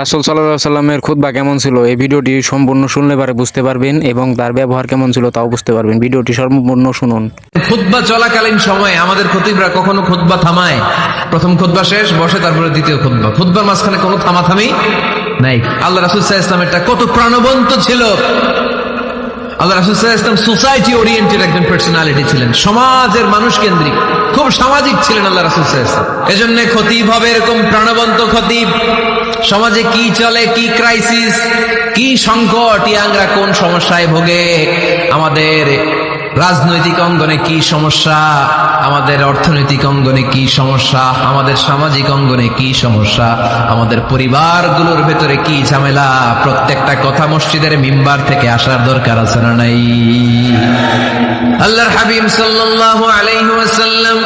রাসূল সাল্লাল্লাহু আলাইহি সাল্লামের খুতবা কেমন ছিল এই ভিডিওটি সম্পূর্ণ শুনলে পরে বুঝতে পারবেন এবং তার ব্যবহার কেমন ছিল তাও বুঝতে পারবেন। ভিডিওটি সম্পূর্ণ শুনুন। খুতবা চলাকালীন সময়ে আমাদের খতিবরা কখনো খুতবা থামায়, প্রথম খুতবা শেষ বসে, তারপরে দ্বিতীয় খুতবা, খুতবার মাঝখানে কোনো থামাথামি নাই। আল্লাহ রাসূল সাল্লাল্লাহু আলাইহি ওয়াসাল্লাম এটা কত প্রাণবন্ত ছিল। আল্লাহ রাসূল সাল্লাল্লাহু আলাইহি ওয়াসাল্লাম সোসাইটি ওরিয়েন্টেড একজন পার্সোনালিটি ছিলেন, সমাজের মানুষ কেন্দ্রিক, খুব সামাজিক ছিলেন আল্লাহ রাসূল সাল্লাল্লাহু আলাইহি ওয়াসাল্লাম। এজন্য খতিব হবে এরকম প্রাণবন্ত খতিব। সমাজে কি চলে, কি ক্রাইসিস, কি সংকট, ইয়াংরা কোন সমস্যায় ভোগে, আমাদের রাজনৈতিক অঙ্গনে কি সমস্যা, আমাদের অর্থনৈতিক অঙ্গনে কি সমস্যা, আমাদের সামাজিক অঙ্গনে কি সমস্যা, আমাদের পরিবারগুলোর ভেতরে কি ঝামেলা, প্রত্যেকটা কথা মসজিদের মিম্বার থেকে আসার দরকার আছে না নাই? আল্লাহর হাবিব সাল্লাল্লাহু আলাইহি ওয়াসাল্লাম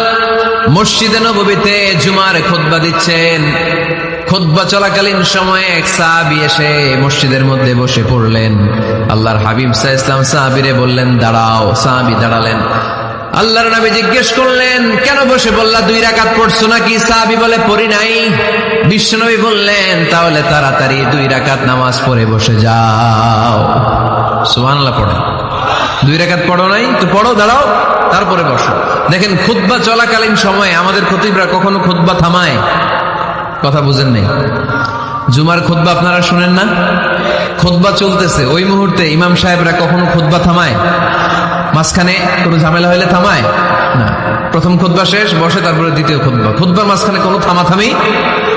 মসজিদে নববীতে জুমার খুতবা দিচ্ছেন। খুতবা চলাকালীন সময়ে এক সাহাবী এসে মসজিদের মধ্যে বসে পড়লেন। আল্লাহর হাবিব সাল্লাল্লাহু আলাইহি ওয়াসাল্লাম সাহাবীরে বললেন, দাঁড়াও। সাহাবী দাঁড়ালেন। আল্লাহর নবী জিজ্ঞেস করলেন, কেন বসে বললা? 2 রাকাত পড়ছো নাকি? সাহাবী বলে, পড়ি নাই। বিশ্বনবী বললেন, তাহলে তাড়াতাড়ি 2 রাকাত নামাজ পড়ে বসে যাও। সুবহানাল্লাহ পড়ো। 2 রাকাত পড়ো নাই তো পড়ো, দাঁড়াও, তারপরে বসো। দেখেন, খুতবা চলাকালীন সময়ে আমাদের খতিবরা কখনো খুতবা থামায়? কথা বুঝেন নাই? জুমার খুতবা আপনারা শুনেন না? খুতবা চলতেছে, ওই মুহূর্তে ইমাম সাহেবরা কখনো খুতবা থামায়? মাঝখানে কোনো ঝামেলা হলে থামায় না। প্রথম খুতবা শেষ বসে, তারপরে দ্বিতীয় খুতবা, খুতবার মাঝখানে কোনো থামাথামি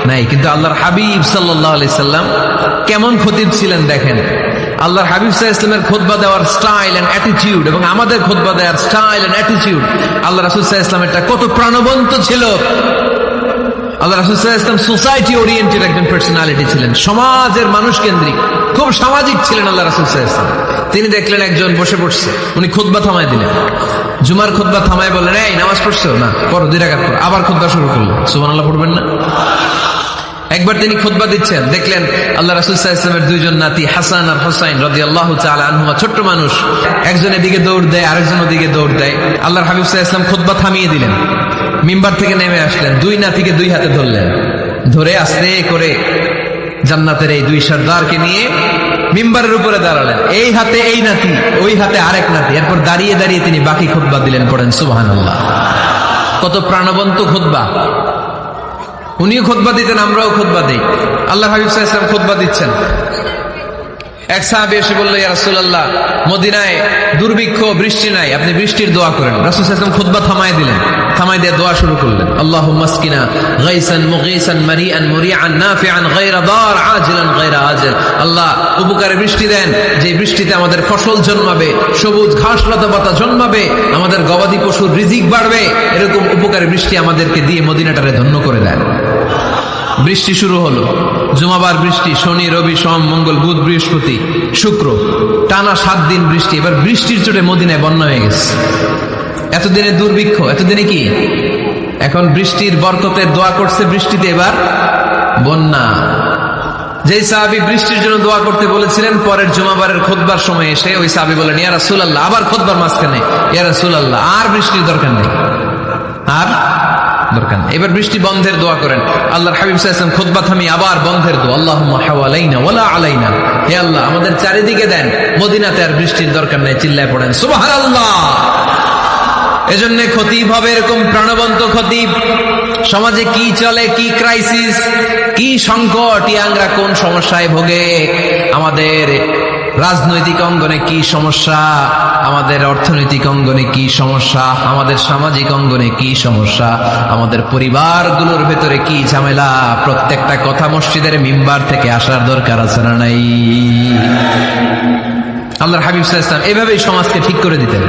নাই। কিন্তু আল্লাহর হাবিব সাল্লাল্লাহু আলাইহি সাল্লাম কেমন খতিব ছিলেন দেখেন। আল্লাহর হাবিব সাল্লাল্লাহু আলাইহি ওয়াসাল্লামের খুতবা দেওয়ার স্টাইল এন্ড অ্যাটিটিউড এবং আমাদের খুতবা দেওয়ার স্টাইল এন্ড অ্যাটিটিউড, আল্লাহ রাসূল সাল্লাল্লাহু আলাইহি ওয়াসাল্লাম এটা কত প্রাণবন্ত ছিল। আল্লাহ রাসূল সাল্লাল্লাহু আলাইহি ওয়াসাল্লাম সোসাইটি ওরিয়েন্টেড একজন পার্সোনালিটি ছিলেন, সমাজের মানুষ কেন্দ্রিক, খুব সামাজিক ছিলেন আল্লাহ রাসূল সাল্লাল্লাহু আলাইহি ওয়াসাল্লাম। তিনি দেখলেন একজন বসে পড়ছে, উনি খুতবা থামায় দিলেন। জুমার খুতবা থামায় বললেন, এই নামাজ পড়ছো না? পড়ো, 2 রাকাত পড়ো। আবার খুতবা শুরু করলেন। সুবহানাল্লাহ পড়বেন না? একবার তিনি খুতবা দিচ্ছেন, দেখলেন আল্লাহ রাসূল সাল্লাল্লাহু আলাইহি ওয়াসাল্লামের 2 জন নাতি হাসান আর হুসাইন রাদিয়াল্লাহু তাআলা আনহুমা, ছোট্ট মানুষ, একজন এদিকে দৌড় দেয়, আরেকজন ওদিকে দৌড় দেয়। আল্লাহর হাবিব সাল্লাল্লাহু আলাইহি ওয়াসাল্লাম খুতবা থামিয়ে দিলেন, মিম্বার থেকে নেমে আসলেন, 2 নাতিকে 2 হাতে ধরলেন, ধরে আস্তে করে জান্নাতের এই 2 সর্দারকে নিয়ে মিম্বারের উপরে দাঁড়ালেন। এই হাতে এই নাতি, ওই হাতে আরেক নাতি। এরপর দাঁড়িয়ে দাঁড়িয়ে তিনি বাকি খুতবা দিলেন। পড়েন সুবহানাল্লাহ। কত প্রাণবন্ত খুতবা। উনিও খুতবা দিতেন, আমরাও খুতবা দিই। আল্লাহর হাবিব সাল্লাল্লাহু আলাইহি ওয়াসাল্লাম খুতবা দিচ্ছেন। এক সাহাবী এসে বলল, ইয়া রাসূলুল্লাহ, মদিনায় দুর্ভিক্ষ, বৃষ্টি নাই, আপনি বৃষ্টির দোয়া করেন। রাসূল সাল্লাল্লাহু আলাইহি ওয়াসাল্লাম খুতবা থামায় দিলেন, থামায় দিয়ে দোয়া শুরু করলেন। আল্লাহুম্মা আসকিনা গাইসান মুগীসান মারিআন মুরিআন নাফিআন গায়রা দার আজিলান গায়রা আজিল। আল্লাহ, উপকারে বৃষ্টি দেন, যে বৃষ্টিতে আমাদের ফসল জন্মাবে, সবুজ ঘাস লতা পাতা জন্মাবে, আমাদের গবাদি পশুর রিজিক বাড়বে, এরকম উপকারে বৃষ্টি আমাদেরকে দিয়ে মদিনাটারে ধন্য করে দেন। বৃষ্টি শুরু হলো। জুমাবার বৃষ্টি, শনি রবি সোম মঙ্গল বুধ বৃহস্পতি শুক্র, টানা 7 দিন বৃষ্টি। এবার বৃষ্টির চোটে মদিনায় বন্যা হয়ে গেছে। এতদিনে দুর্ভিক্ষ, এতদিনে কি? এখন বৃষ্টির বরকতের দোয়া করছে, বৃষ্টিতে এবার বন্যা। যেই সাহাবী বৃষ্টির জন্য দোয়া করতে বলেছিলেন, পরের জুমাবারের খুতবার সময় এসে ওই সাহাবী বলেন, ইয়া রাসূলুল্লাহ, আবার খুতবার মাঝখানে, ইয়া রাসূলুল্লাহ, আর বৃষ্টির দরকার নেই, আর দরকার নেই, এবার বৃষ্টি বন্ধের দোয়া করেন। আল্লাহর হাবিব সাল্লাল্লাহু আলাইহি ওয়াসাল্লাম খুতবা থামিয়ে আবার বন্ধের দোয়া, আল্লাহুম্মা হাওয়ালাইনা ওয়ালা আলাইনা, হে আল্লাহ আমাদের চারিদিকে দেন, মদিনাতে আর বৃষ্টির দরকার নেই। চিল্লায় পড়েন সুবহানাল্লাহ। এজন্য খতিব হবে এরকম প্রাণবন্ত খতিব। সমাজে কি চলে, কি ক্রাইসিস, কি সংকট, ইয়াংরা কোন সমস্যায় ভোগে, আমাদের রাজনৈতিক অঙ্গনে কি সমস্যা, আমাদের অর্থনৈতিক অঙ্গনে কি সমস্যা, আমাদের সামাজিক অঙ্গনে কি সমস্যা, আমাদের পরিবারগুলোর ভেতরে কি ঝামেলা, প্রত্যেকটা কথা মসজিদের মিম্বার থেকে আসার দরকার আছে না নাই? আল্লাহর হাবিব সাল্লাল্লাহু আলাইহি ওয়াসাল্লাম এভাবেই সমাজকে ঠিক করে দিতেন।